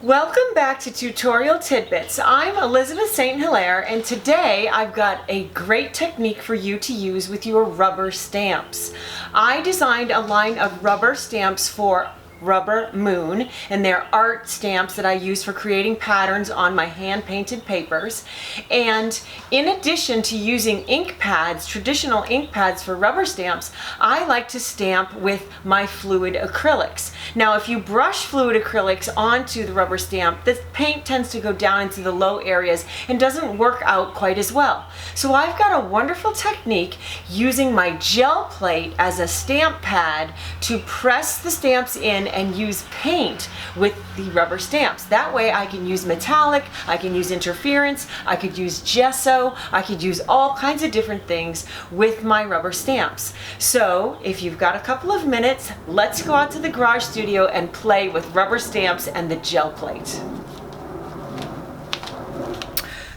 Welcome back to Tutorial Tidbits. I'm Elizabeth St. Hilaire, and today I've got a great technique for you to use with your rubber stamps. I designed a line of rubber stamps for Rubber Moon, and they're art stamps that I use for creating patterns on my hand-painted papers. And in addition to using ink pads, traditional ink pads for rubber stamps, I like to stamp with my fluid acrylics. Now, if you brush fluid acrylics onto the rubber stamp, the paint tends to go down into the low areas and doesn't work out quite as well. So I've got a wonderful technique using my gel plate as a stamp pad to press the stamps in and use paint with the rubber stamps. That way I can use metallic, I can use interference, I could use gesso, I could use all kinds of different things with my rubber stamps. So if you've got a couple of minutes, let's go out to the garage studio and play with rubber stamps and the gel plate.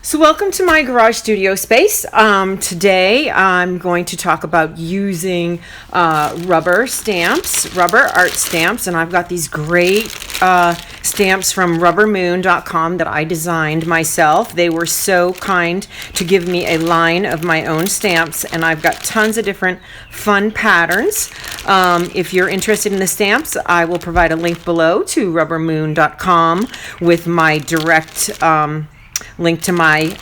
So welcome to my garage studio space. Today I'm going to talk about using rubber stamps, rubber art stamps, and I've got these great stamps from rubbermoon.com that I designed myself. They were so kind to give me a line of my own stamps, and I've got tons of different fun patterns. If you're interested in the stamps, I will provide a link below to rubbermoon.com with my direct link to my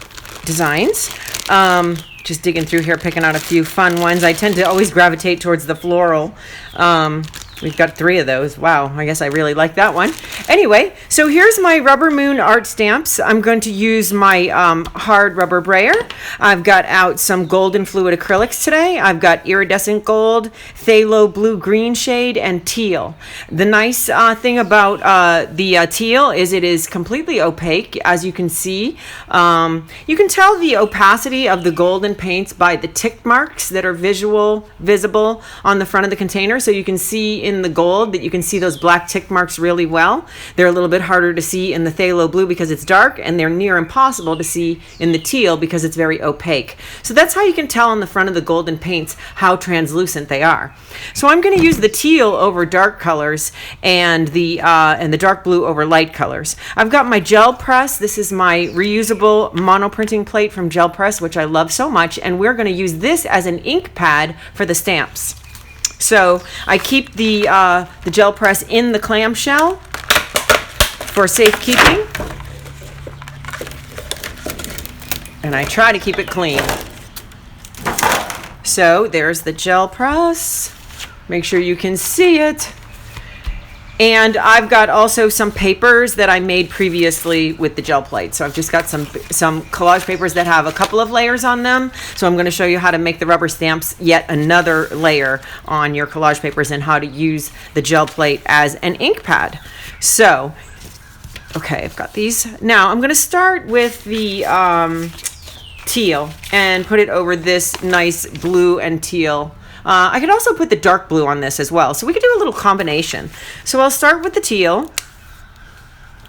designs. Just digging through here, picking out a few fun ones. I tend to always gravitate towards the floral. We've got 3 of those. Wow, I guess I really like that one. Anyway, so here's my Rubber Moon art stamps. I'm going to use my hard rubber brayer. I've got out some golden fluid acrylics today. I've got iridescent gold, phthalo blue green shade, and teal. The nice thing about the teal is it is completely opaque, as you can see. You can tell the opacity of the golden paints by the tick marks that are visible on the front of the container. So you can see in the gold that you can see those black tick marks really well. They're a little bit harder to see in the phthalo blue because it's dark, and they're near impossible to see in the teal because it's very opaque. So that's how you can tell on the front of the golden paints how translucent they are. So I'm going to use the teal over dark colors and the dark blue over light colors. I've got my gel press. This is my reusable mono printing plate from Gel Press, which I love so much, and we're going to use this as an ink pad for the stamps. So I keep the gel press in the clamshell for safekeeping, and I try to keep it clean. So there's the gel press. Make sure you can see it. And I've got also some papers that I made previously with the gel plate. So I've just got some collage papers that have a couple of layers on them. So I'm going to show you how to make the rubber stamps yet another layer on your collage papers and how to use the gel plate as an ink pad. So, okay, I've got these. Now I'm going to start with the teal and put it over this nice blue and teal. I could also put the dark blue on this as well. So we could do a little combination. So I'll start with the teal.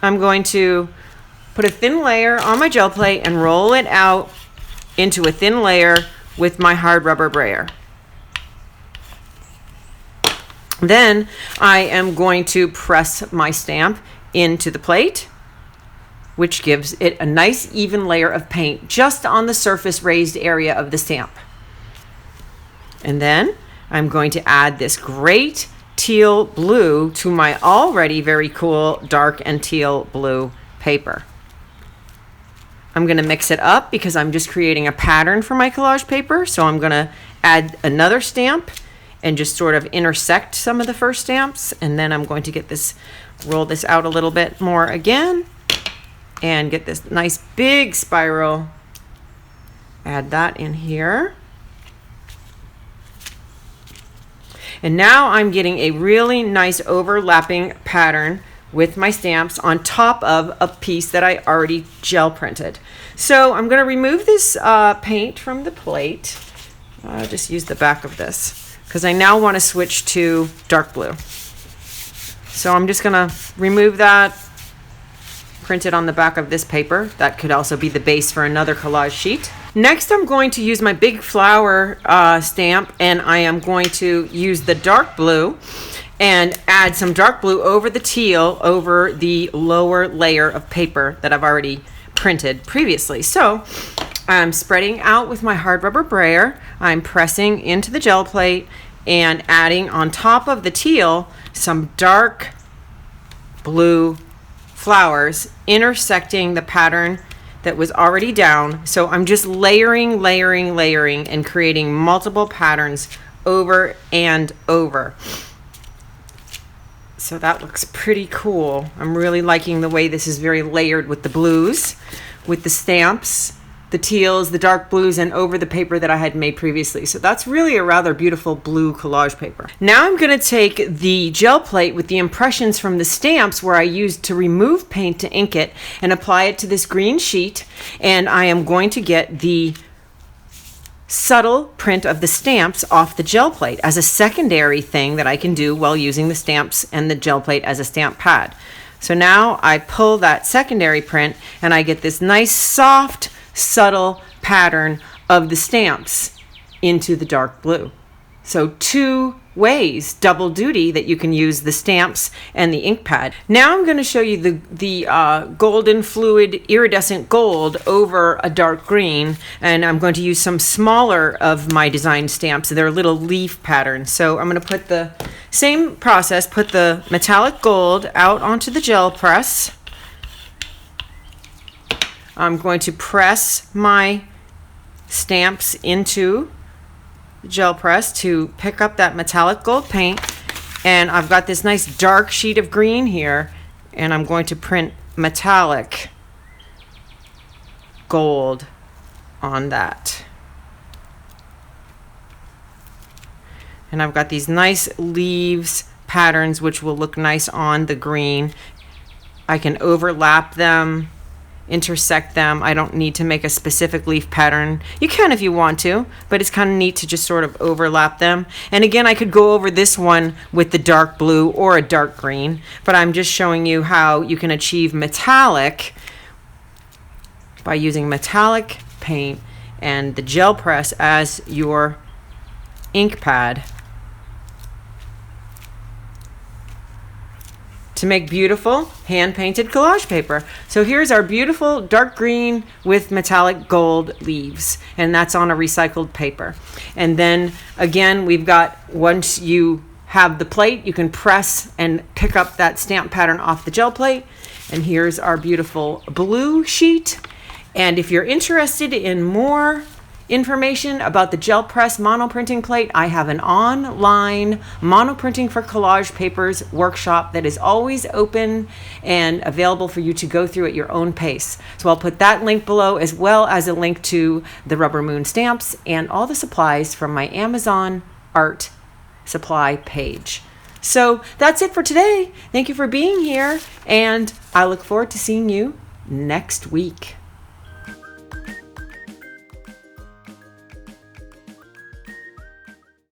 I'm going to put a thin layer on my gel plate and roll it out into a thin layer with my hard rubber brayer. Then I am going to press my stamp into the plate, which gives it a nice even layer of paint just on the surface raised area of the stamp. And then I'm going to add this great teal blue to my already very cool dark and teal blue paper. I'm going to mix it up because I'm just creating a pattern for my collage paper. So I'm going to add another stamp and just sort of intersect some of the first stamps. And then I'm going to roll this out a little bit more again and get this nice big spiral. Add that in here. And now I'm getting a really nice overlapping pattern with my stamps on top of a piece that I already gel printed. So I'm going to remove this paint from the plate. I'll just use the back of this because I now want to switch to dark blue. So I'm just going to remove that, print it on the back of this paper. That could also be the base for another collage sheet. Next, I'm going to use my big flower stamp, and I am going to use the dark blue and add some dark blue over the teal over the lower layer of paper that I've already printed previously. So I'm spreading out with my hard rubber brayer. I'm pressing into the gel plate and adding on top of the teal some dark blue flowers intersecting the pattern that was already down. So I'm just layering and creating multiple patterns over and over. So that looks pretty cool. I'm really liking the way this is very layered with the blues, with the stamps, the teals, the dark blues, and over the paper that I had made previously. So that's really a rather beautiful blue collage paper. Now I'm going to take the gel plate with the impressions from the stamps where I used to remove paint to ink it and apply it to this green sheet. And I am going to get the subtle print of the stamps off the gel plate as a secondary thing that I can do while using the stamps and the gel plate as a stamp pad. So now I pull that secondary print and I get this nice soft subtle pattern of the stamps into the dark blue. So two ways, double duty, that you can use the stamps and the ink pad. Now I'm going to show you the golden fluid iridescent gold over a dark green, and I'm going to use some smaller of my design stamps. They're little leaf patterns. So I'm going to put the same process, put the metallic gold out onto the gel press. I'm going to press my stamps into the gel press to pick up that metallic gold paint. And I've got this nice dark sheet of green here, and I'm going to print metallic gold on that. And I've got these nice leaves patterns which will look nice on the green. I can overlap them, intersect them. I don't need to make a specific leaf pattern. You can if you want to, but it's kind of neat to just sort of overlap them. And again, I could go over this one with the dark blue or a dark green, but I'm just showing you how you can achieve metallic by using metallic paint and the gel press as your ink pad to make beautiful hand-painted collage paper. So here's our beautiful dark green with metallic gold leaves, and that's on a recycled paper. And then again, we've got, once you have the plate, you can press and pick up that stamp pattern off the gel plate. And here's our beautiful blue sheet. And if you're interested in more information about the gel press monoprinting plate, I have an online monoprinting for collage papers workshop that is always open and available for you to go through at your own pace. So I'll put that link below, as well as a link to the Rubber Moon stamps and all the supplies from my Amazon art supply page. So that's it for today. Thank you for being here, and I look forward to seeing you next week.